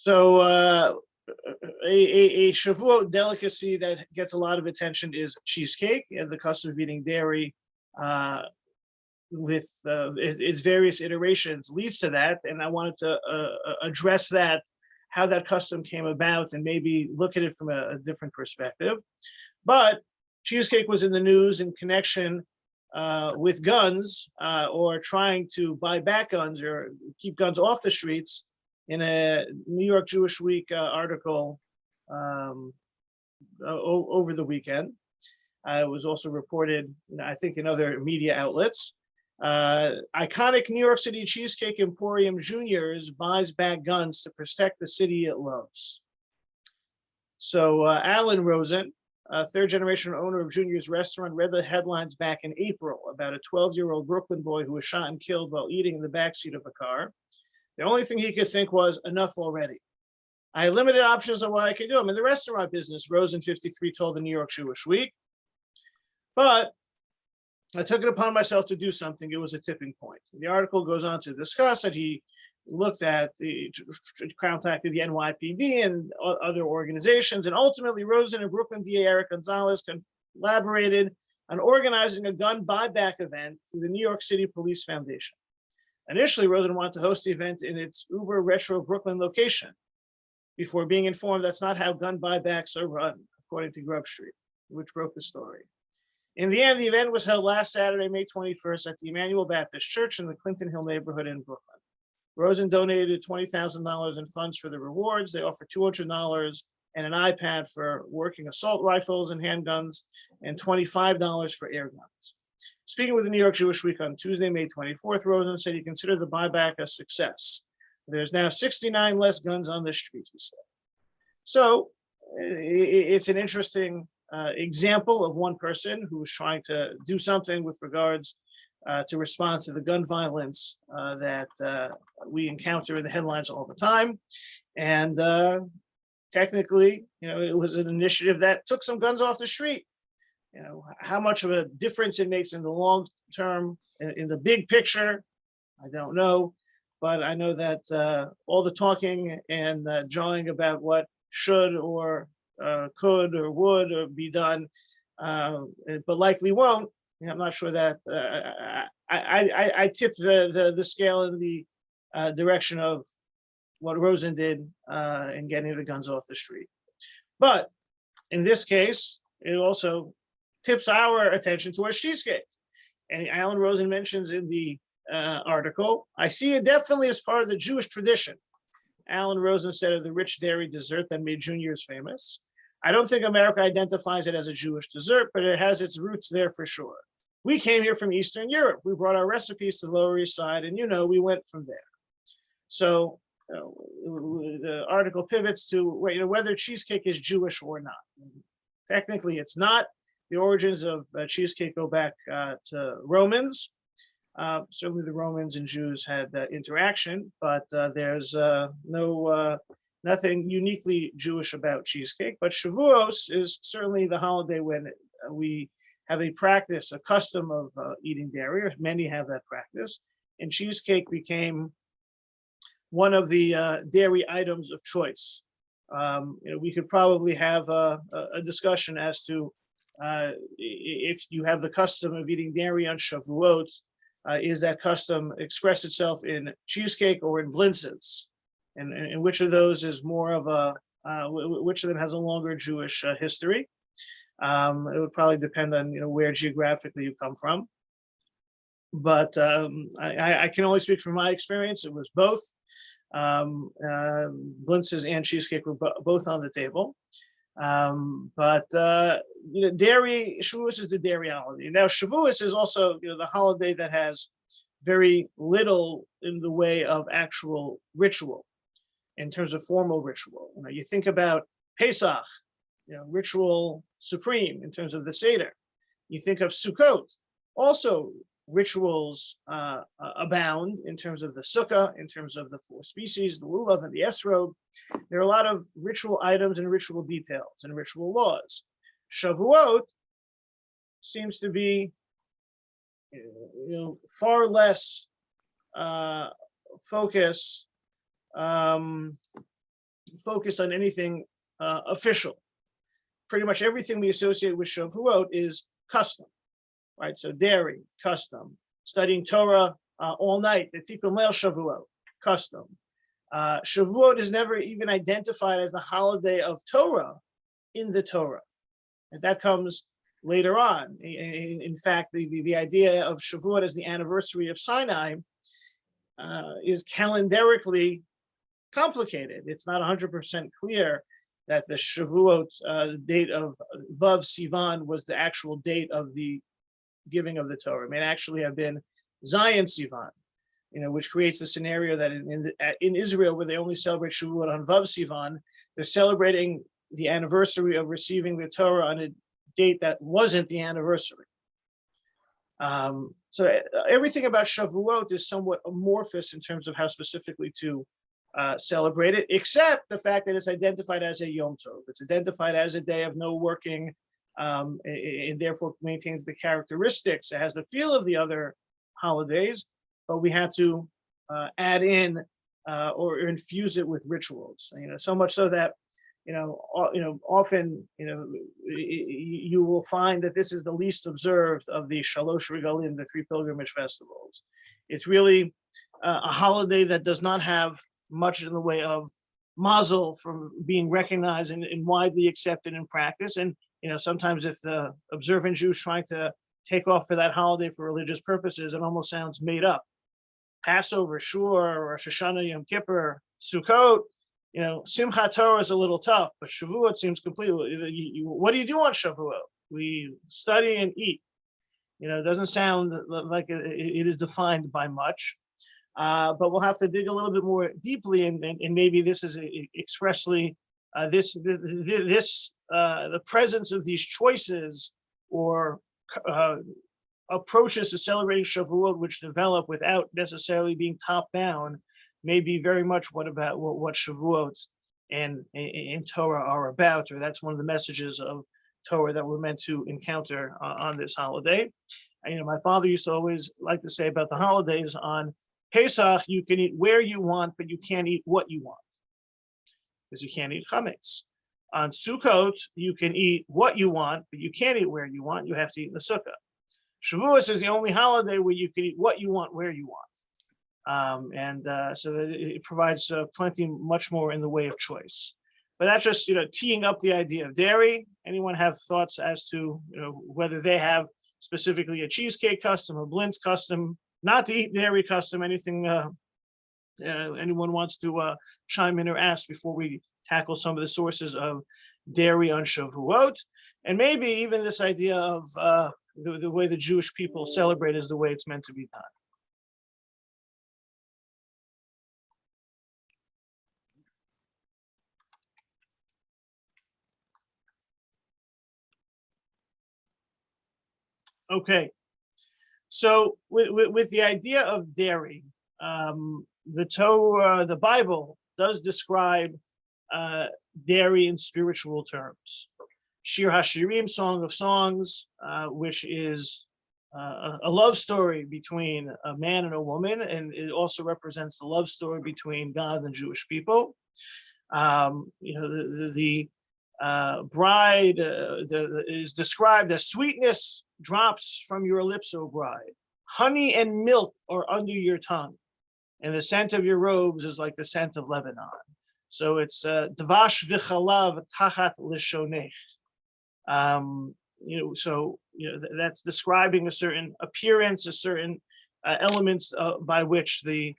So a Shavuot delicacy that gets a lot of attention is cheesecake, and the custom of eating dairy with its various iterations leads to that. And I wanted to address that, how that custom came about, and maybe look at it from a different perspective. But cheesecake was in the news in connection with guns or trying to buy back guns or keep guns off the streets in a New York Jewish Week article over the weekend. It was also reported, I think, in other media outlets. Iconic New York City Cheesecake Emporium Juniors buys back guns to protect the city it loves. So Alan Rosen, a third-generation owner of Junior's restaurant, read the headlines back in April about a 12-year-old Brooklyn boy who was shot and killed while eating in the backseat of a car. The only thing he could think was, enough already. I had limited options on what I could do. I'm in the restaurant business, Rosen, 53, told the New York Jewish Week. But I took it upon myself to do something. It was a tipping point. The article goes on to discuss that he looked at contacted the NYPD and other organizations, and ultimately Rosen and Brooklyn DA Eric Gonzalez collaborated on organizing a gun buyback event through the New York City Police Foundation. Initially, Rosen wanted to host the event in its uber retro Brooklyn location before being informed that's not how gun buybacks are run, according to Grub Street, which broke the story. In the end, the event was held last Saturday, May 21st, at the Emmanuel Baptist Church in the Clinton Hill neighborhood in Brooklyn. Rosen donated $20,000 in funds for the rewards. They offered $200 and an iPad for working assault rifles and handguns, and $25 for air guns. Speaking with the New York Jewish Week on Tuesday, May 24th, Rosen said he considered the buyback a success. There's now 69 less guns on the street, he said. So it's an interesting example of one person who's trying to do something with regards to respond to the gun violence that we encounter in the headlines all the time. And technically, it was an initiative that took some guns off the street. How much of a difference it makes in the long term, in the big picture, I don't know. But I know that all the talking and jawing about what should or could or would or be done, but likely won't. I'm not sure that I tip the scale in the direction of what Rosen did in getting the guns off the street. But in this case, it also tips our attention towards cheesecake. And Alan Rosen mentions in the article, I see it definitely as part of the Jewish tradition. Alan Rosen said of the rich dairy dessert that made Junior's famous. I don't think America identifies it as a Jewish dessert, but it has its roots there for sure. We came here from Eastern Europe. We brought our recipes to the Lower East Side, and we went from there. So the article pivots to whether cheesecake is Jewish or not. Technically, it's not. The origins of cheesecake go back to Romans. Certainly the Romans and Jews had interaction, but there's nothing uniquely Jewish about cheesecake. But Shavuot is certainly the holiday when we have a practice, a custom of eating dairy, or many have that practice. And cheesecake became one of the dairy items of choice. We could probably have a discussion as to if you have the custom of eating dairy on Shavuot, is that custom express itself in cheesecake or in blintzes? And which of those is more of which of them has a longer Jewish history? It would probably depend on where geographically you come from. But I can only speak from my experience. It was both. Blintzes and cheesecake were both on the table. But dairy, Shavuot is the dairy holiday. Now, Shavuot is also the holiday that has very little in the way of actual ritual, in terms of formal ritual. You think about Pesach, ritual supreme in terms of the Seder. You think of Sukkot, also rituals abound in terms of the sukkah, in terms of the 4 species, the lulav and the esrog. There are a lot of ritual items and ritual details and ritual laws. Shavuot seems to be, far less focus focused on anything official. Pretty much everything we associate with Shavuot is custom, right? So dairy, custom. Studying Torah all night, the Tikkun Leil Shavuot, custom. Shavuot is never even identified as the holiday of Torah in the Torah. And that comes later on. In fact, the idea of Shavuot as the anniversary of Sinai is calendarically complicated. It's not 100% clear that the Shavuot date of Vav Sivan was the actual date of the giving of the Torah. It may actually have been Zion Sivan, which creates a scenario that in Israel, where they only celebrate Shavuot on Vav Sivan, they're celebrating the anniversary of receiving the Torah on a date that wasn't the anniversary. So everything about Shavuot is somewhat amorphous in terms of how specifically to celebrate it, except the fact that it's identified as a Yom Tov. It's identified as a day of no working, and therefore maintains the characteristics. It has the feel of the other holidays, but we had to add in or infuse it with rituals. So much so that often you will find that this is the least observed of the Shalosh Regalim, the three pilgrimage festivals. It's really a holiday that does not have much in the way of mazel from being recognized and widely accepted in practice. And sometimes if the observant Jews trying to take off for that holiday for religious purposes, it almost sounds made up. Passover, sure, Rosh Hashanah, Yom Kippur, Sukkot, Simchat Torah is a little tough, but Shavuot seems completely. What do you do on Shavuot? We study and eat. It doesn't sound like it is defined by much. But we'll have to dig a little bit more deeply, and maybe this is expressly the presence of these choices or approaches to celebrating Shavuot, which develop without necessarily being top down, may be very much what Shavuot and Torah are about, or that's one of the messages of Torah that we're meant to encounter on this holiday. My father used to always like to say about the holidays, on Pesach, you can eat where you want, but you can't eat what you want, because you can't eat chametz. On Sukkot, you can eat what you want, but you can't eat where you want. You have to eat in the sukkah. Shavuos is the only holiday where you can eat what you want, where you want. So that it provides plenty, much more in the way of choice. But that's just, teeing up the idea of dairy. Anyone have thoughts as to, whether they have specifically a cheesecake custom, a blintz custom, not the eat dairy custom, anything anyone wants to chime in or ask before we tackle some of the sources of dairy on Shavuot, and maybe even this idea of the way the Jewish people celebrate is the way it's meant to be done. Okay, so with the idea of dairy, the Torah, the Bible does describe dairy in spiritual terms. Shir HaShirim, Song of Songs, which is a love story between a man and a woman, and it also represents the love story between God and Jewish people. The bride is described as sweetness drops from your lips, O bride. Honey and milk are under your tongue, and the scent of your robes is like the scent of Lebanon. So it's dvash v'chalav tachat lishonech. That's describing a certain appearance, a certain elements by which the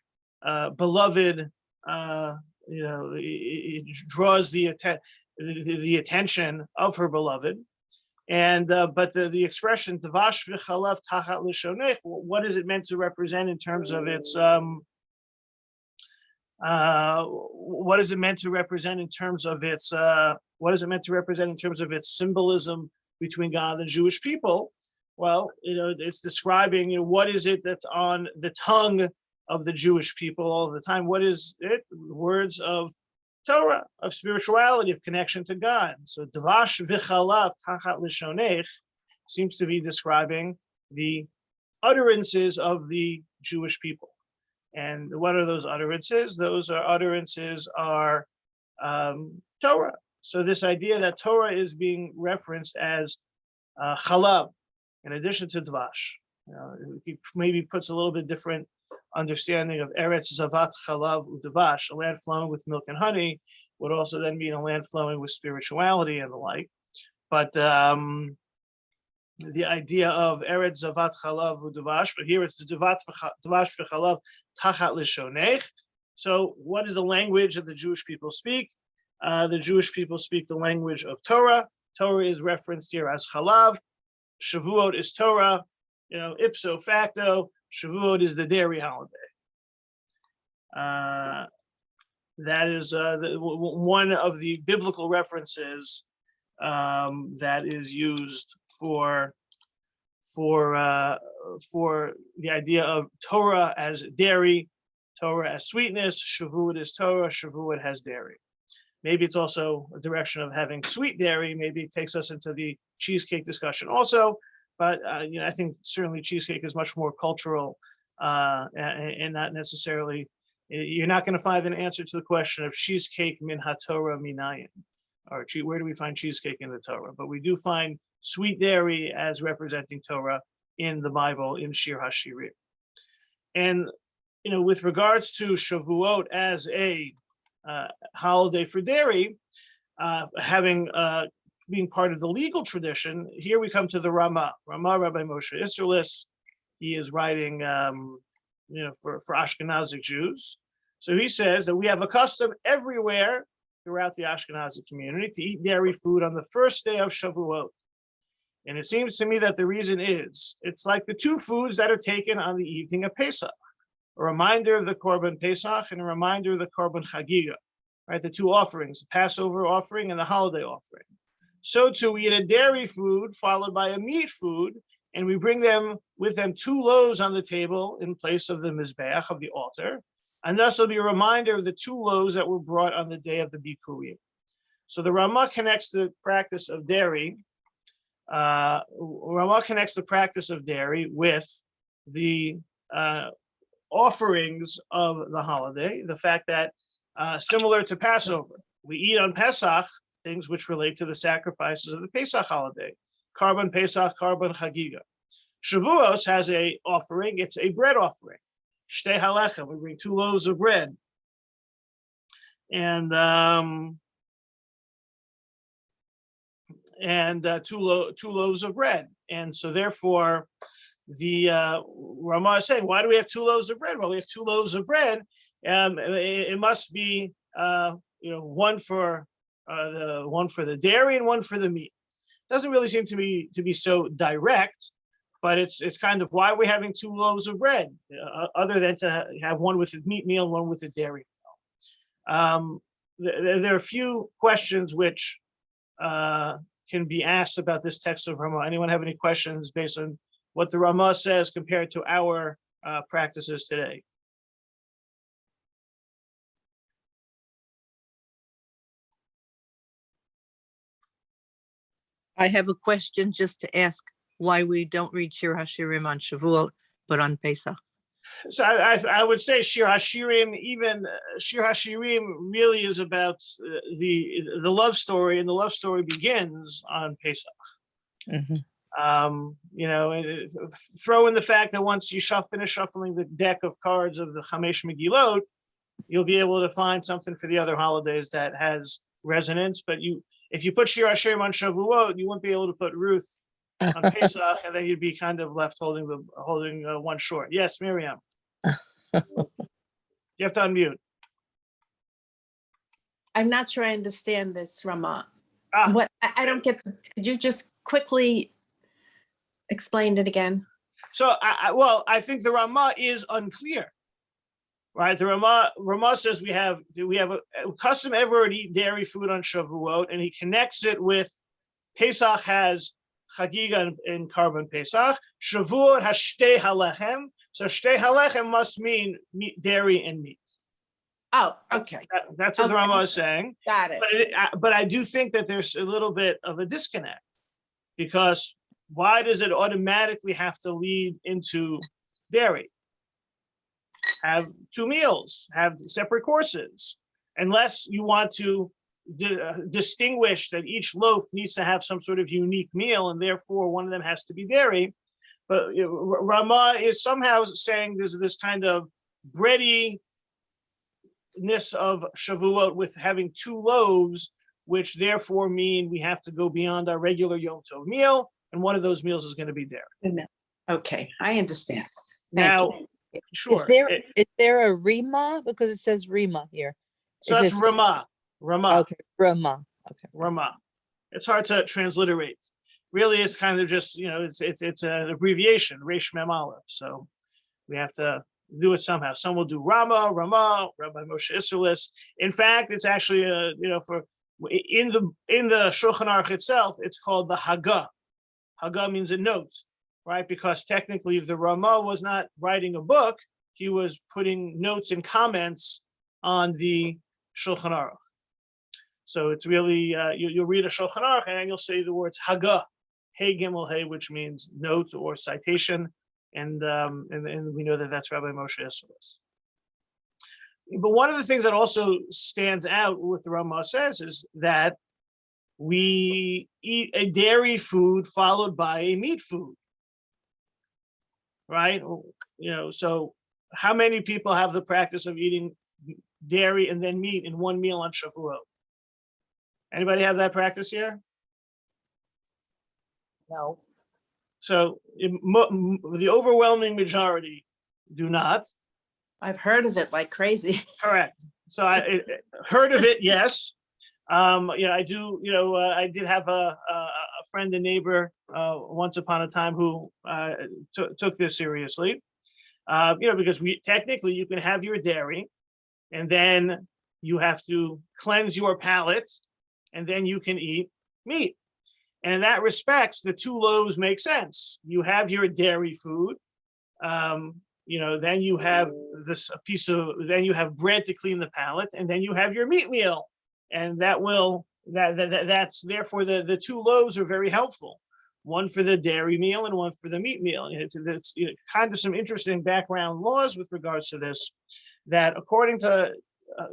beloved, it draws the attention of her beloved. And but the expression dvash v'chalav tachat lishonech, what is it meant to represent in terms of its what is it meant to represent in terms of its symbolism between God and Jewish people? Well, it's describing what is it that's on the tongue of the Jewish people all the time. What is it? Words of Torah, of spirituality, of connection to God. So dvash v'chalav tachat lishonech seems to be describing the utterances of the Jewish people. And what are those utterances? Those utterances are Torah. So this idea that Torah is being referenced as chalav, in addition to dvash, he maybe puts a little bit different understanding of Eretz Zavat Chalav Udavash, a land flowing with milk and honey, would also then mean a land flowing with spirituality and the like. But the idea of Eretz Zavat Chalav Udavash, but here it's the Dvash v'Chalav Tachat Lishonech. So what is the language that the Jewish people speak? The Jewish people speak the language of Torah. Torah is referenced here as Chalav. Shavuot is Torah. Ipso facto, Shavuot is the dairy holiday. That is one of the biblical references that is used for the idea of Torah as dairy, Torah as sweetness. Shavuot is Torah. Shavuot has dairy. Maybe it's also a direction of having sweet dairy. Maybe it takes us into the cheesecake discussion also. But I think certainly cheesecake is much more cultural and not necessarily. You're not going to find an answer to the question of cheesecake min haTorah minayin, or where do we find cheesecake in the Torah? But we do find sweet dairy as representing Torah in the Bible in Shir HaShirim. And with regards to Shavuot as a holiday for dairy, being part of the legal tradition, here we come to the Ramah, Rabbi Moshe Isserlis. He is writing, for Ashkenazic Jews. So he says that we have a custom everywhere throughout the Ashkenazi community to eat dairy food on the first day of Shavuot. And it seems to me that the reason is, it's like the two foods that are taken on the evening of Pesach, a reminder of the Korban Pesach and a reminder of the Korban Chagiga, right? The two offerings, the Passover offering and the holiday offering. So too, we eat a dairy food followed by a meat food, and we bring them with them two loaves on the table in place of the mizbeach, of the altar, and thus will be a reminder of the two loaves that were brought on the day of the Bikurim. So the Ramah connects the practice of dairy. Ramah connects the practice of dairy with the offerings of the holiday. The fact that similar to Passover, we eat on Pesach things which relate to the sacrifices of the Pesach holiday, Korban Pesach, Korban Chagiga. Shavuos has a offering; it's a bread offering. Shtei halechem, we bring two loaves of bread, and two loaves of bread. And so therefore, the Ramah is saying, why do we have two loaves of bread? Well, we have two loaves of bread. It must be one for the dairy and one for the meat. Doesn't really seem to be so direct, but it's kind of why we're having two loaves of bread, other than to have one with the meat meal and one with the dairy meal. There are a few questions which can be asked about this text of Ramah. Anyone have any questions based on what the Ramah says compared to our practices today? I have a question just to ask why we don't read Shir HaShirim on Shavuot, but on Pesach. So I would say Shir HaShirim, even Shir HaShirim really is about the love story, and the love story begins on Pesach. Mm-hmm. Throw in the fact that once you finish shuffling the deck of cards of the Chamesh Megillot, you'll be able to find something for the other holidays that has resonance. But if you put Shir HaShirim on Shavuot, you won't be able to put Ruth on Pesach, and then you'd be kind of left holding one short. Yes, Miriam. You have to unmute. I'm not sure I understand this, Ramah. What I don't get. Could you just quickly explain it again? So, I think the Ramah is unclear, right? The Ramah says we have a custom everywhere to eat dairy food on Shavuot, and he connects it with Pesach has Chagiga and Korban Pesach. Shavuot has Shtei Halechem. So Shtei Halechem must mean meat, dairy, and meat. Oh, okay. That's what the Ramah is saying. Got it. But I do think that there's a little bit of a disconnect, because why does it automatically have to lead into dairy? Have two meals, have separate courses. unless you want to distinguish that each loaf needs to have some sort of unique meal, and therefore one of them has to be dairy. But Rama is somehow saying there's this kind of breadiness of Shavuot with having 2 loaves, which therefore mean we have to go beyond our regular Yom Tov meal, and one of those meals is going to be dairy. Okay, I understand. Now, sure. Is there a Rima? Because it says Rima here. So that's Rama. Okay, Rama. Okay. Rama. It's hard to transliterate. Really, it's kind of just, it's an abbreviation, Resh Mem Aleph. So we have to do it somehow. Some will do Rama, Rabbi Moshe Isserles. In fact, it's actually, in the Shulchan Aruch itself, it's called the Haggah. Haggah means a note, right? Because technically the Rama was not writing a book. He was putting notes and comments on the Shulchan Aruch. So it's really, you'll read a Shulchan Aruch and you'll say the words Haggah, Hey Gimel Hey, which means note or citation. And we know that that's Rabbi Moshe Isserles. But one of the things that also stands out with the Rama says is that we eat a dairy food followed by a meat food, right? So how many people have the practice of eating dairy and then meat in one meal on Shavuot? Anybody have that practice here? No. So the overwhelming majority do not. I've heard of it like crazy. Correct. So I heard of it, yes. I do. I did have a friend and neighbor once upon a time who took this seriously. Because technically you can have your dairy, and then you have to cleanse your palate, and then you can eat meat. And in that respect, the 2 loaves make sense. You have your dairy food, then you have then you have bread to clean the palate, and then you have your meat meal. And that's therefore the 2 loaves are very helpful. One for the dairy meal and one for the meat meal. And it's kind of some interesting background laws with regards to this, that according to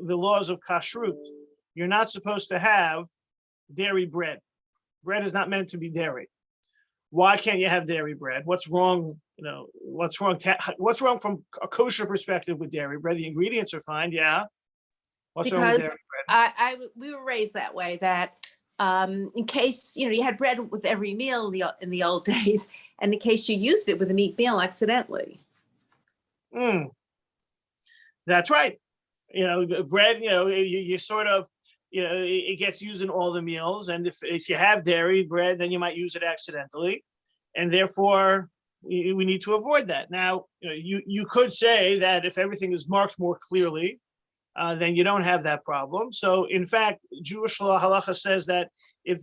the laws of kashrut, you're not supposed to have dairy bread. Bread is not meant to be dairy. Why can't you have dairy bread? What's wrong? What's wrong? What's wrong from a kosher perspective with dairy bread? The ingredients are fine, yeah. What's wrong with dairy bread? We were raised that way, that in case you had bread with every meal in the old days, and in case you used it with a meat meal accidentally. That's right. Bread. You sort of. It gets used in all the meals, and if you have dairy bread, then you might use it accidentally, and therefore we need to avoid that. Now, you could say that if everything is marked more clearly, then you don't have that problem. So, in fact, Jewish law halacha says that if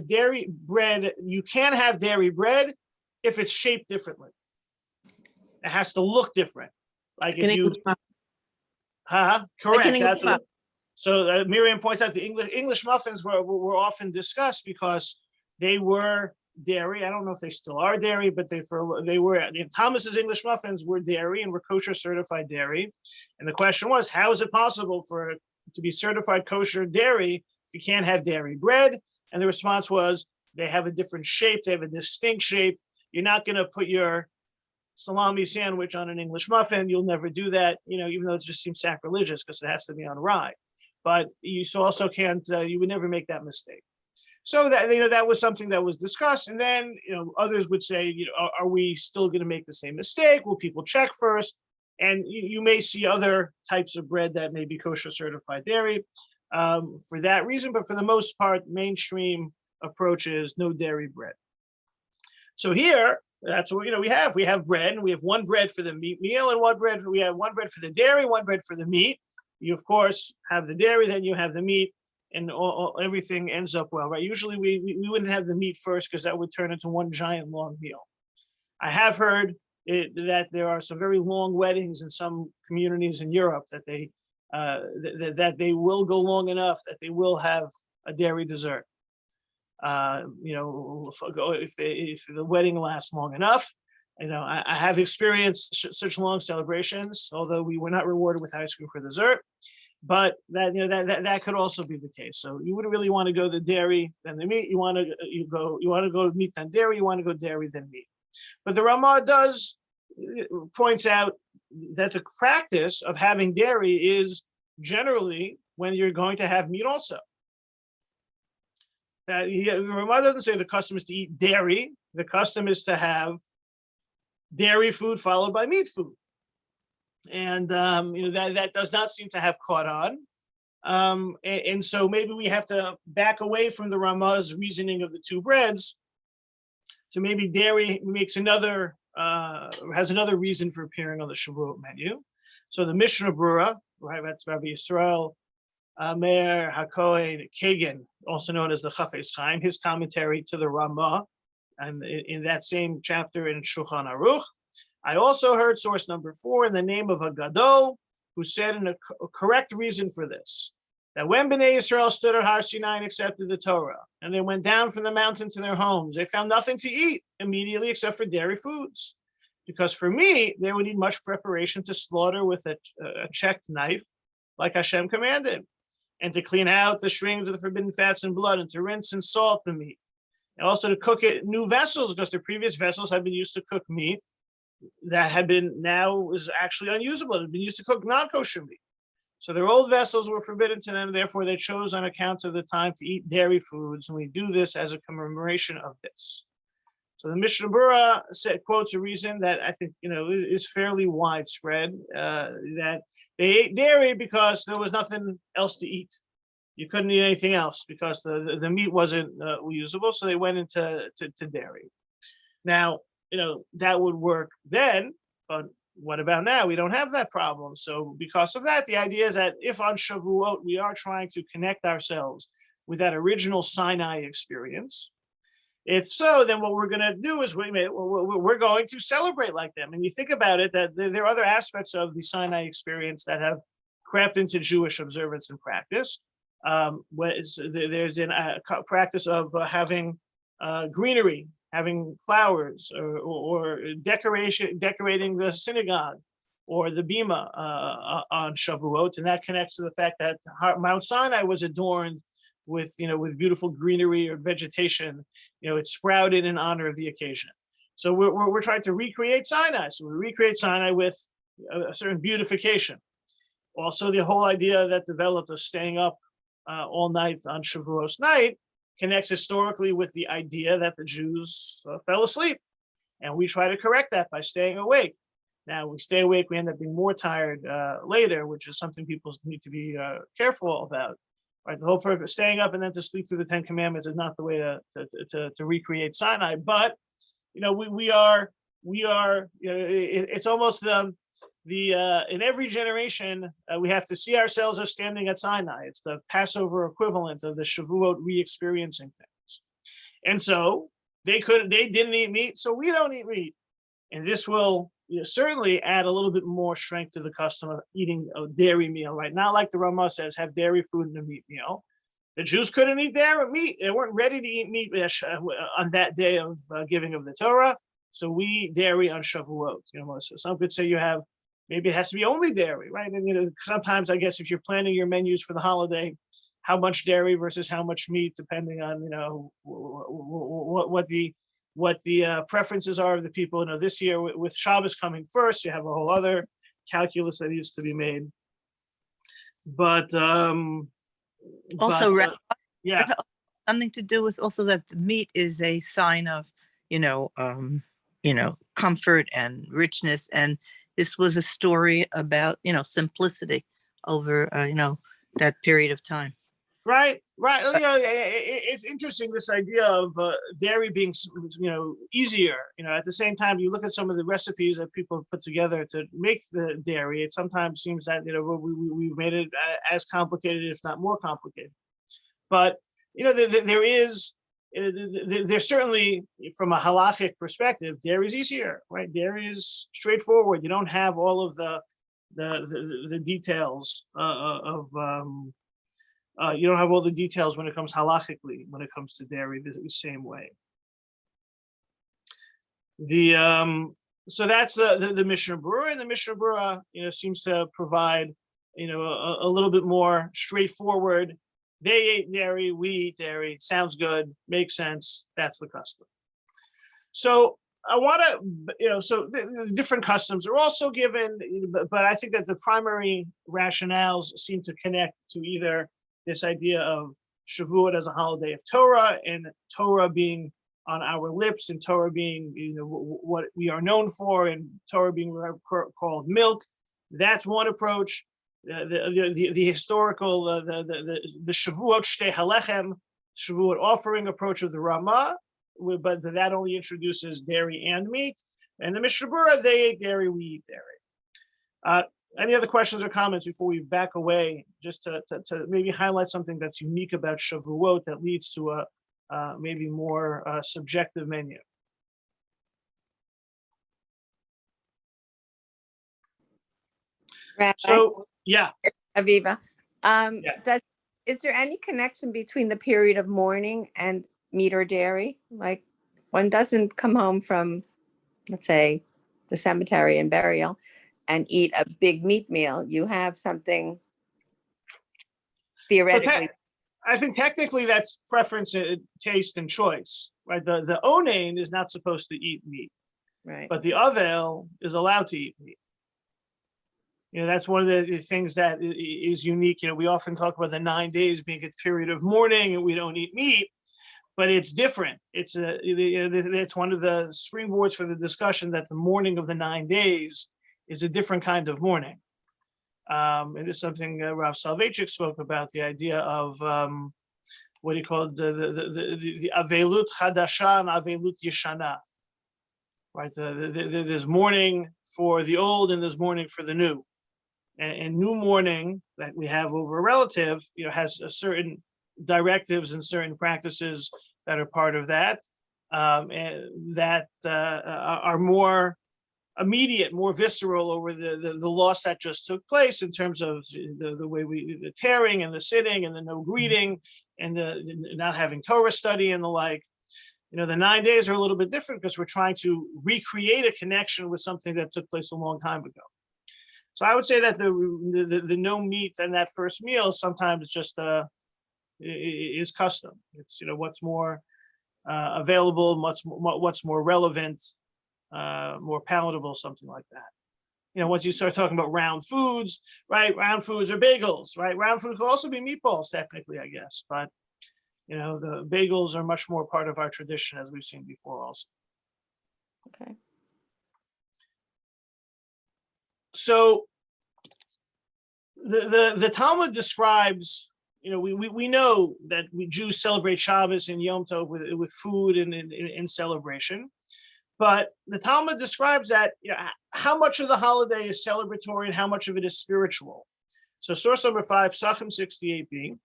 dairy bread, you can have dairy bread if it's shaped differently. It has to look different, like if you. Correct. So Miriam points out the English muffins were often discussed because they were dairy. I don't know if they still are dairy, but they were. Thomas's English muffins were dairy and were kosher certified dairy. And the question was, how is it possible for it to be certified kosher dairy if you can't have dairy bread? And the response was, they have a different shape. They have a distinct shape. You're not going to put your salami sandwich on an English muffin. You'll never do that, even though it just seems sacrilegious because it has to be on rye. But you also can't, you would never make that mistake. So that, that was something that was discussed. And then, others would say, are we still going to make the same mistake? Will people check first? And you may see other types of bread that may be kosher certified dairy for that reason. But for the most part, mainstream approach is no dairy bread. So here, that's what we have. We have bread, and we have one bread for the meat meal, and we have one bread for the dairy, one bread for the meat. You, of course, have the dairy, then you have the meat, and everything ends up well, right? Usually we wouldn't have the meat first because that would turn into one giant long meal. I have heard that there are some very long weddings in some communities in Europe that they will go long enough that they will have a dairy dessert. If the wedding lasts long enough. I have experienced such long celebrations, although we were not rewarded with ice cream for dessert. but that that could also be the case. So you wouldn't really want to go the dairy then the meat. You want to go meat then dairy. You want to go dairy then meat. But the Ramah does points out that the practice of having dairy is generally when you're going to have meat also. The Ramah doesn't say the custom is to eat dairy. The custom is to have dairy food followed by meat food. And that does not seem to have caught on. And so maybe we have to back away from the Ramah's reasoning of the two breads to maybe dairy makes another has another reason for appearing on the Shavuot menu. So the Mishnah Berurah, right, that's Rabbi Yisrael Meir HaKohen Kagan, also known as the Chafetz Chaim, his commentary to the Ramah, and in that same chapter in Shulchan Aruch. I also heard source number 4 in the name of a Gadol, who said in a correct reason for this, that when Bnei Yisrael stood at Har Sinai and accepted the Torah, and they went down from the mountain to their homes, they found nothing to eat immediately except for dairy foods. Because for me, they would need much preparation to slaughter with a checked knife, like Hashem commanded, and to clean out the strings of the forbidden fats and blood, and to rinse and salt the meat. And also to cook it in new vessels, because the previous vessels had been used to cook meat that had been now was actually unusable. It had been used to cook non-kosher meat. So their old vessels were forbidden to them. Therefore, they chose on account of the time to eat dairy foods. And we do this as a commemoration of this. So the Mishnah Berurah quotes a reason that I think, is fairly widespread, that they ate dairy because there was nothing else to eat. You couldn't eat anything else because the meat wasn't usable. So they went into dairy. Now, that would work then, but what about now? We don't have that problem. So because of that, the idea is that if on Shavuot we are trying to connect ourselves with that original Sinai experience, if so, then what we're going to do is we're going to celebrate like them. And you think about it, that there are other aspects of the Sinai experience that have crept into Jewish observance and practice. There's a practice of having greenery, having flowers, or decorating the synagogue or the bima on Shavuot, and that connects to the fact that Mount Sinai was adorned with beautiful greenery or vegetation. It sprouted in honor of the occasion. So we're trying to recreate Sinai. So we recreate Sinai with a certain beautification. Also, the whole idea that developed of staying up all night on Shavuot night connects historically with the idea that the Jews fell asleep. And we try to correct that by staying awake. Now, we stay awake, we end up being more tired later, which is something people need to be careful about. Right, the whole purpose, staying up and then to sleep through the 10 Commandments, is not the way to recreate Sinai. But we are. It's almost in every generation we have to see ourselves as standing at Sinai. It's the Passover equivalent of the Shavuot re-experiencing things. And so they didn't eat meat, so we don't eat meat, and this will certainly add a little bit more strength to the custom of eating a dairy meal, right? Not like the Ramah says, have dairy food and a meat meal. The Jews couldn't eat dairy meat. They weren't ready to eat meat on that day of giving of the Torah. So we eat dairy on Shavuot. So some could say maybe it has to be only dairy, right? And sometimes I guess if you're planning your menus for the holiday, how much dairy versus how much meat, depending on what the preferences are of the people. This year with Shabbos coming first, you have a whole other calculus that needs to be made. But Also, yeah, something to do with also that the meat is a sign of, comfort and richness. And this was a story about, simplicity over, that period of time. Right. It's interesting, this idea of dairy being, easier. At the same time, you look at some of the recipes that people put together to make the dairy. It sometimes seems that we've made it as complicated, if not more complicated. But there's certainly, from a halachic perspective, dairy is easier, right? Dairy is straightforward. You don't have all of the details of. You don't have all the details when it comes halachically, when it comes to dairy, the same way. So that's the Mishnah Berurah, and the Mishnah Berurah, seems to provide a little bit more straightforward. They ate dairy, we eat dairy. Sounds good, makes sense. That's the custom. So I want to, so the different customs are also given, but I think that the primary rationales seem to connect to either this idea of Shavuot as a holiday of Torah, and Torah being on our lips, and Torah being, what we are known for, and Torah being called milk. That's one approach. The historical, the Shavuot Shtei Halechem, Shavuot offering approach of the Ramah, but that only introduces dairy and meat. And the Mishnah Berurah, they ate dairy, we eat dairy. Any other questions or comments before we back away, just to maybe highlight something that's unique about Shavuot that leads to a maybe more subjective menu? Rabbi, So, yeah. Aviva, Yeah. is there any connection between the period of mourning and meat or dairy? Like, one doesn't come home from, let's say, the cemetery and burial and eat a big meat meal. You have something theoretically. I think technically that's preference, taste, and choice, right? The onain is not supposed to eat meat, Right. but the avel is allowed to eat meat. That's one of the things that is unique. We often talk about the 9 days being a period of mourning and we don't eat meat, but it's different. It's one of the springboards for the discussion that the mourning of the 9 days is a different kind of mourning. And this is something Rav Soloveitchik spoke about, the idea of what he called the avelut chadasha and avelut yeshana. Right, there's mourning for the old and there's mourning for the new. And new mourning that we have over a relative, has a certain directives and certain practices that are part of that, and that are more immediate, more visceral over the loss that just took place, in terms of the way the tearing and the sitting and the no greeting and the not having Torah study and the like. The 9 days are a little bit different because we're trying to recreate a connection with something that took place a long time ago. So I would say that the no meat in that first meal sometimes just is custom. It's what's more available, what's more relevant, more palatable, something like that. Once you start talking about round foods, right? Round foods are bagels, right? Round foods could also be meatballs, technically, I guess, but the bagels are much more part of our tradition, as we've seen before, also. Okay. So the Talmud describes, we know that we Jews celebrate Shabbos and Yom Tov with food and in celebration, but the Talmud describes that how much of the holiday is celebratory and how much of it is spiritual. So source number 5, Psachim 68b,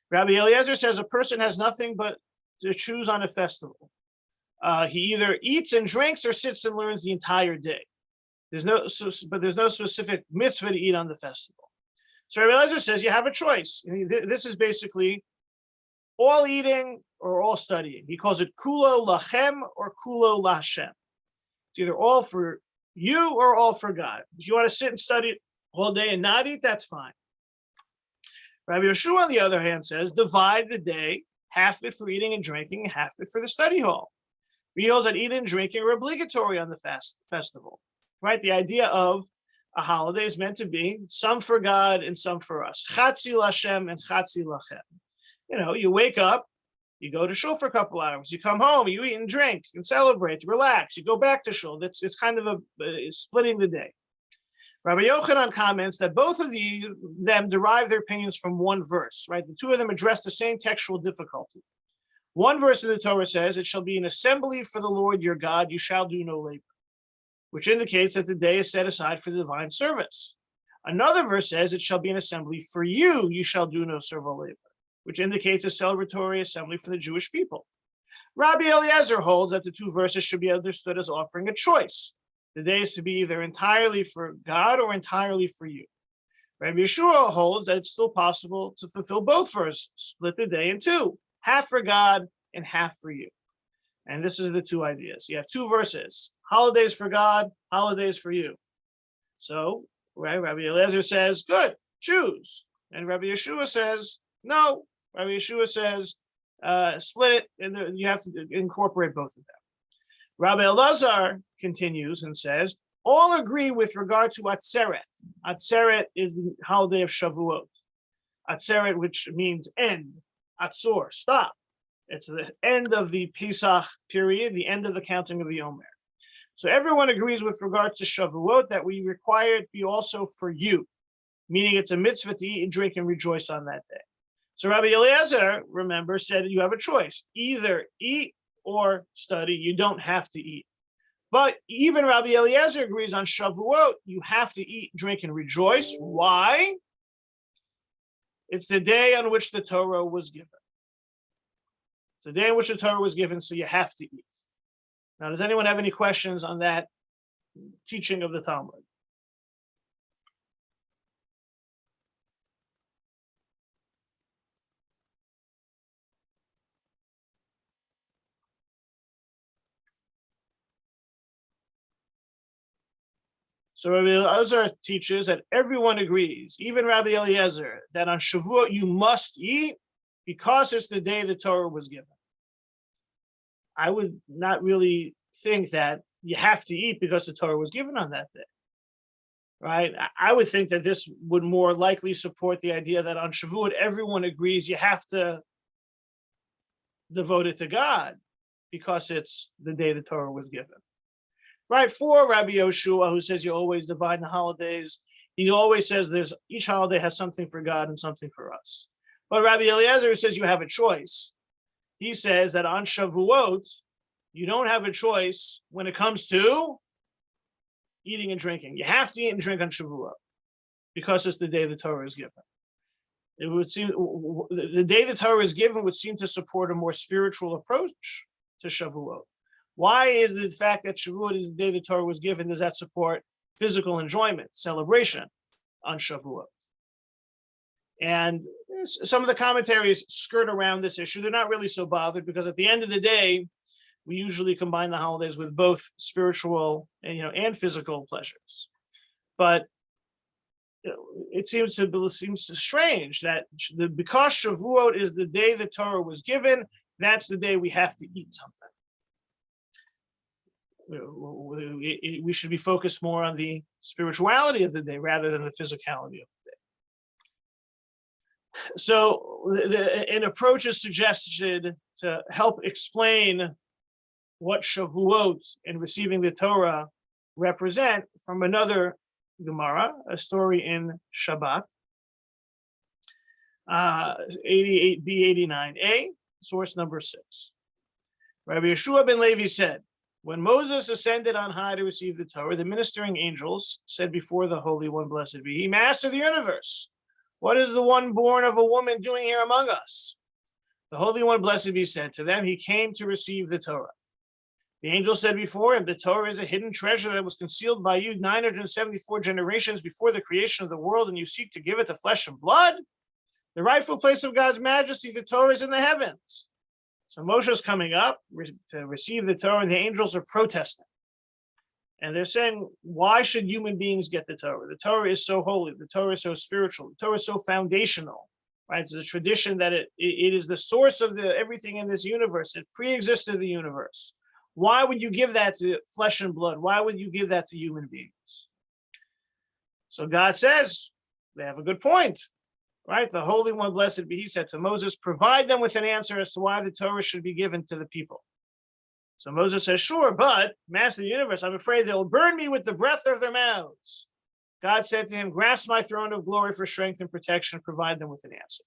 Rabbi Eliezer says a person has nothing but to choose on a festival. He either eats and drinks or sits and learns the entire day. There's no specific mitzvah to eat on the festival. So Rabbi Eliezer says you have a choice. This is basically all eating or all studying. He calls it kulo lachem or kulo laHashem. It's either all for you or all for God. If you want to sit and study all day and not eat, that's fine. Rabbi Yeshua, on the other hand, says divide the day, half of it for eating and drinking, and half of it for the study hall. He holds that eating and drinking are obligatory on the festival. Right? The idea of a holiday is meant to be some for God and some for us. Chatzi l'Hashem and chatzi lachem. You wake up, you go to shul for a couple hours, you come home, you eat and drink and celebrate, relax, you go back to shul. It's kind of splitting the day. Rabbi Yochanan comments that both of them derive their opinions from one verse, right? The two of them address the same textual difficulty. One verse of the Torah says, "It shall be an assembly for the Lord your God, you shall do no labor," which indicates that the day is set aside for the divine service. Another verse says, "It shall be an assembly for you, you shall do no servile labor," which indicates a celebratory assembly for the Jewish people. Rabbi Eliezer holds that the two verses should be understood as offering a choice. The day is to be either entirely for God or entirely for you. Rabbi Yeshua holds that it's still possible to fulfill both verses, split the day in two, half for God and half for you. And this is the two ideas. You have two verses, holidays for God, holidays for you. So, right, Rabbi Eliezer says, good, choose. And Rabbi Yeshua says, no. Rabbi Yeshua says, split it, and you have to incorporate both of them. Rabbi Elazar continues and says, all agree with regard to Atzeret. Atzeret is the holiday of Shavuot. Atzeret, which means end. Atzor, stop. It's the end of the Pesach period, the end of the counting of the Omer. So everyone agrees with regard to Shavuot that we require it be also for you, meaning it's a mitzvah to eat and drink and rejoice on that day. So Rabbi Eliezer, remember, said you have a choice. Either eat or study. You don't have to eat. But even Rabbi Eliezer agrees on Shavuot, you have to eat, drink, and rejoice. Why? It's the day on which the Torah was given. It's the day on which the Torah was given, so you have to eat. Now, does anyone have any questions on that teaching of the Talmud? So Rabbi Eliezer teaches that everyone agrees, even Rabbi Eliezer, that on Shavuot you must eat because it's the day the Torah was given. I would not really think that you have to eat because the Torah was given on that day, right? I would think that this would more likely support the idea that on Shavuot everyone agrees you have to devote it to God because it's the day the Torah was given. Right, for Rabbi Yoshua, who says you always divide the holidays, he always says each holiday has something for God and something for us. But Rabbi Eliezer, who says you have a choice, he says that on Shavuot, you don't have a choice when it comes to eating and drinking. You have to eat and drink on Shavuot because it's the day the Torah is given. It would seem the day the Torah is given would seem to support a more spiritual approach to Shavuot. Why is the fact that Shavuot is the day the Torah was given, does that support physical enjoyment, celebration on Shavuot? And some of the commentaries skirt around this issue. They're not really so bothered because at the end of the day, we usually combine the holidays with both spiritual and physical pleasures. But it seems strange that because Shavuot is the day the Torah was given, that's the day we have to eat something. We should be focused more on the spirituality of the day rather than the physicality of the day. So an approach is suggested to help explain what Shavuot and receiving the Torah represent from another Gemara, a story in Shabbat, 88b, 89a, source number 6. Rabbi Yeshua ben Levi said, when Moses ascended on high to receive the Torah, the ministering angels said before the Holy One, blessed be he, Master of the universe, what is the one born of a woman doing here among us? The Holy One, blessed be, said to them, he came to receive the Torah. The angel said before him, the Torah is a hidden treasure that was concealed by you 974 generations before the creation of the world, and you seek to give it to flesh and blood? The rightful place of God's majesty, the Torah, is in the heavens. So Moshe is coming up to receive the Torah, and the angels are protesting. And they're saying, why should human beings get the Torah? The Torah is so holy. The Torah is so spiritual. The Torah is so foundational, right? It's a tradition that it is the source of everything in this universe. It pre-existed the universe. Why would you give that to flesh and blood? Why would you give that to human beings? So God says, they have a good point. Right? The Holy One, blessed be he, said to Moses, provide them with an answer as to why the Torah should be given to the people. So Moses says, sure, but Master of the universe, I'm afraid they'll burn me with the breath of their mouths. God said to him, grasp my throne of glory for strength and protection, provide them with an answer.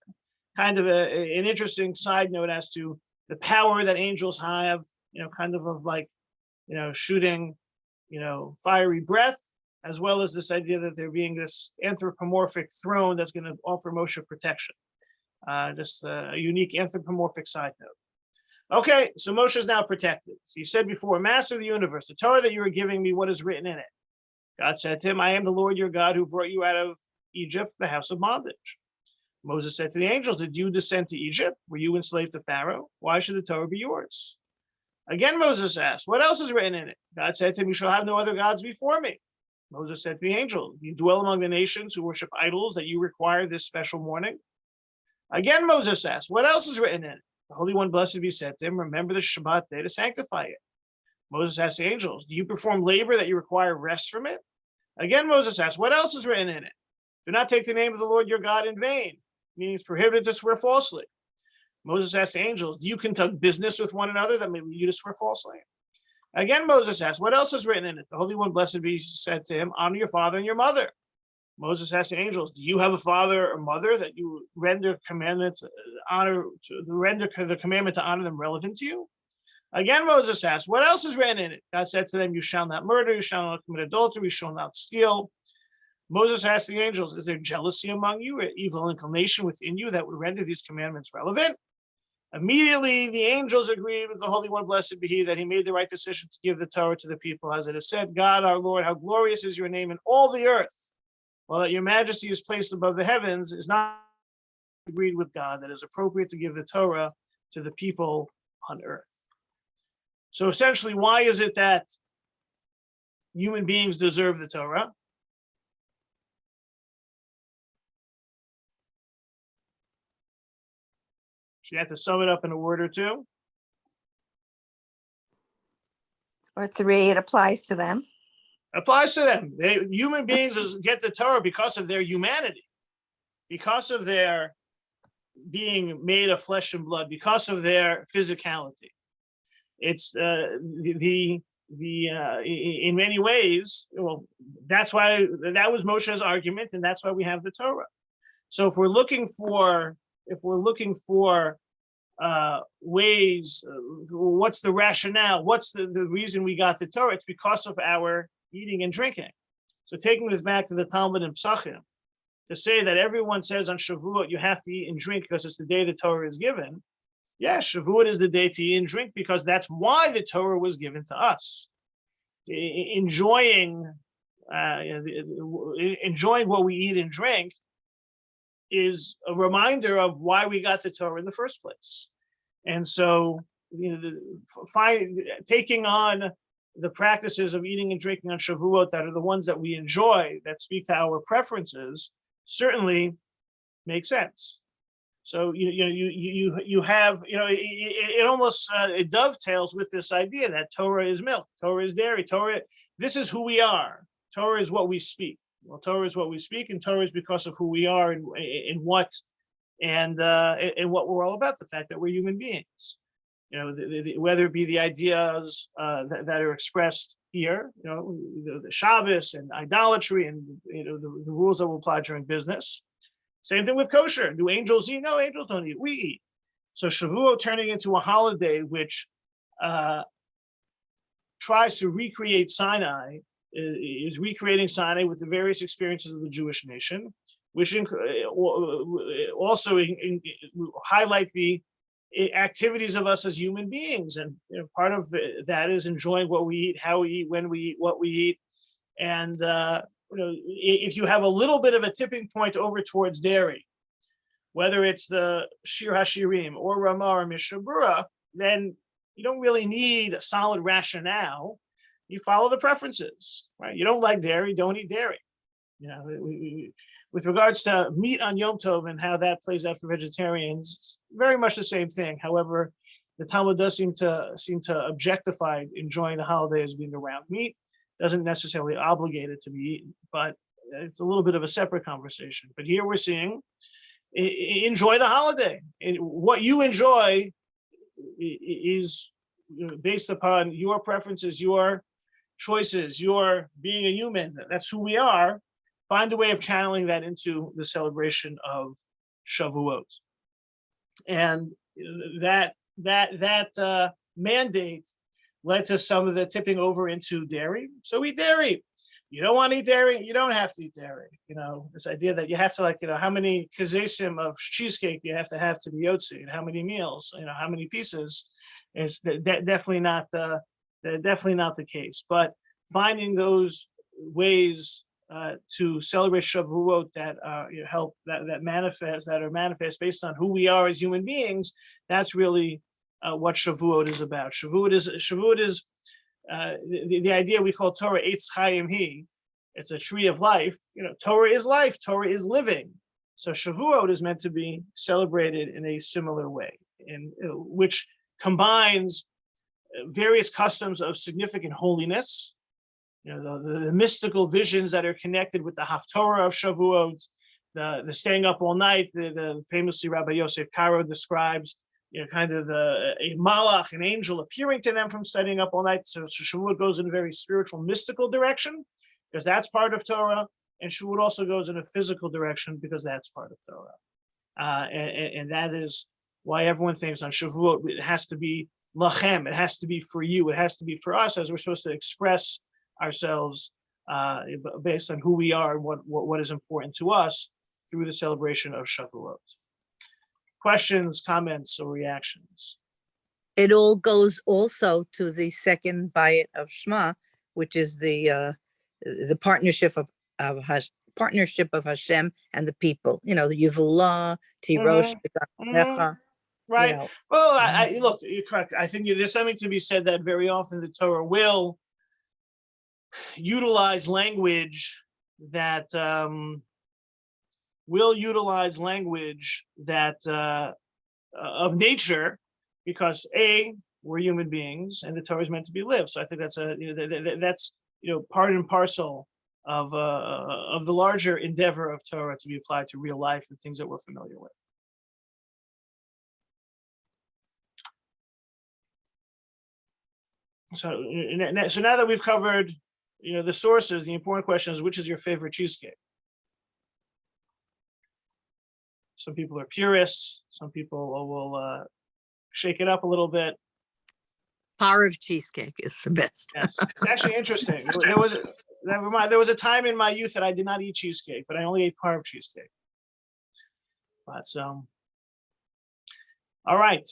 Kind of an interesting side note as to the power that angels have, kind of like, shooting, fiery breath, as well as this idea that there being this anthropomorphic throne that's going to offer Moshe protection. Just a unique anthropomorphic side note. Okay, so Moshe is now protected. So he said before, Master of the universe, the Torah that you are giving me, what is written in it? God said to him, I am the Lord your God who brought you out of Egypt, the house of bondage. Moses said to the angels, did you descend to Egypt? Were you enslaved to Pharaoh? Why should the Torah be yours? Again, Moses asked, what else is written in it? God said to him, you shall have no other gods before me. Moses said to the angel, you dwell among the nations who worship idols that you require this special mourning? Again, Moses asked, what else is written in it? The Holy One, blessed be, said to him, remember the Shabbat day to sanctify it. Moses asked the angels, do you perform labor that you require rest from it? Again, Moses asked, what else is written in it? Do not take the name of the Lord your God in vain, meaning it's prohibited to swear falsely. Moses asked the angels, do you conduct business with one another that may lead you to swear falsely? Again, Moses asked, what else is written in it? The Holy One, blessed be, said to him, honor your father and your mother. Moses asked the angels, do you have a father or mother that you render commandments, render the commandment to honor them relevant to you? Again, Moses asked, what else is written in it? God said to them, you shall not murder, you shall not commit adultery, you shall not steal. Moses asked the angels, is there jealousy among you, or evil inclination within you that would render these commandments relevant? Immediately, the angels agreed with the Holy One, blessed be he, that he made the right decision to give the Torah to the people, as it is said, God, our Lord, how glorious is your name in all the earth, while that your majesty is placed above the heavens, is not agreed with God that it is appropriate to give the Torah to the people on earth. So essentially, why is it that human beings deserve the Torah? So you have to sum it up in a word or two. Or 3, it applies to them. Applies to them. Human beings get the Torah because of their humanity, because of their being made of flesh and blood, because of their physicality. It's in many ways, well, that's why that was Moshe's argument, and that's why we have the Torah. So if we're looking for ways, what's the rationale? What's the reason we got the Torah? It's because of our eating and drinking. So taking this back to the Talmud and Psachim, to say that everyone says on Shavuot you have to eat and drink because it's the day the Torah is given. Yeah, Shavuot is the day to eat and drink because that's why the Torah was given to us. Enjoying what we eat and drink is a reminder of why we got the Torah in the first place. And so, taking on the practices of eating and drinking on Shavuot that are the ones that we enjoy, that speak to our preferences, certainly makes sense. So you have, it almost it dovetails with this idea that Torah is milk, Torah is dairy, Torah, this is who we are. Torah is what we speak. Well, Torah is what we speak, and Torah is because of who we are and what we're all about, the fact that we're human beings. Whether it be the ideas that are expressed here, the Shabbos and idolatry and the rules that will apply during business. Same thing with kosher. Do angels eat? No, angels don't eat. We eat. So Shavuot turning into a holiday which tries to recreate Sinai, is recreating Sinai with the various experiences of the Jewish nation, which also highlight the activities of us as human beings. And part of that is enjoying what we eat, how we eat, when we eat, what we eat. And if you have a little bit of a tipping point over towards dairy, whether it's the Shir HaShirim or Ramah or Mishnah Berurah, then you don't really need a solid rationale. You follow the preferences, right? You don't like dairy, don't eat dairy. With regards to meat on Yom Tov and how that plays out for vegetarians, it's very much the same thing. However, the Talmud does seem to objectify enjoying the holiday as being around meat. Doesn't necessarily obligate it to be eaten, but it's a little bit of a separate conversation. But here we're seeing enjoy the holiday. What you enjoy is based upon your preferences, your choices, your being a human. That's who we are. Find a way of channeling that into the celebration of Shavuot. And that mandate led to some of the tipping over into dairy. So eat dairy. You don't want to eat dairy, you don't have to eat dairy. This idea that you have to how many kazesim of cheesecake you have to be yotzi, and how many meals, how many pieces, is definitely not the case. But finding those ways to celebrate Shavuot that help that are manifest based on who we are as human beings, that's really what Shavuot is about. Shavuot is the idea we call Torah Eitz Chaim Hi, It's a tree of life. Torah is life. Torah is living. So Shavuot is meant to be celebrated in a similar way, which combines various customs of significant holiness, the mystical visions that are connected with the Haftorah of Shavuot, the staying up all night. The famously Rabbi Yosef Karo describes, kind of a malach, an angel appearing to them from staying up all night. So Shavuot goes in a very spiritual, mystical direction, because that's part of Torah, and Shavuot also goes in a physical direction because that's part of Torah. And that is why everyone thinks on Shavuot it has to be lachem, it has to be for you, it has to be for us, as we're supposed to express ourselves based on who we are and what is important to us through the celebration of Shavuot. Questions, comments, or reactions? It all goes also to the second bayit of Shema, which is the partnership of partnership of Hashem and the people. The Yivullah, Tirosh, Necha. Right. Well, look, you're correct. I think there's something to be said that very often the Torah will utilize language that of nature, because we're human beings and the Torah is meant to be lived. So I think that's that's part and parcel of the larger endeavor of Torah to be applied to real life and things that we're familiar with. So now that we've covered, the sources, the important question is, which is your favorite cheesecake? Some people are purists. Some people will shake it up a little bit. Parv cheesecake is the best. Yes, it's actually interesting. There was a time in my youth that I did not eat cheesecake, but I only ate parv cheesecake. But all right.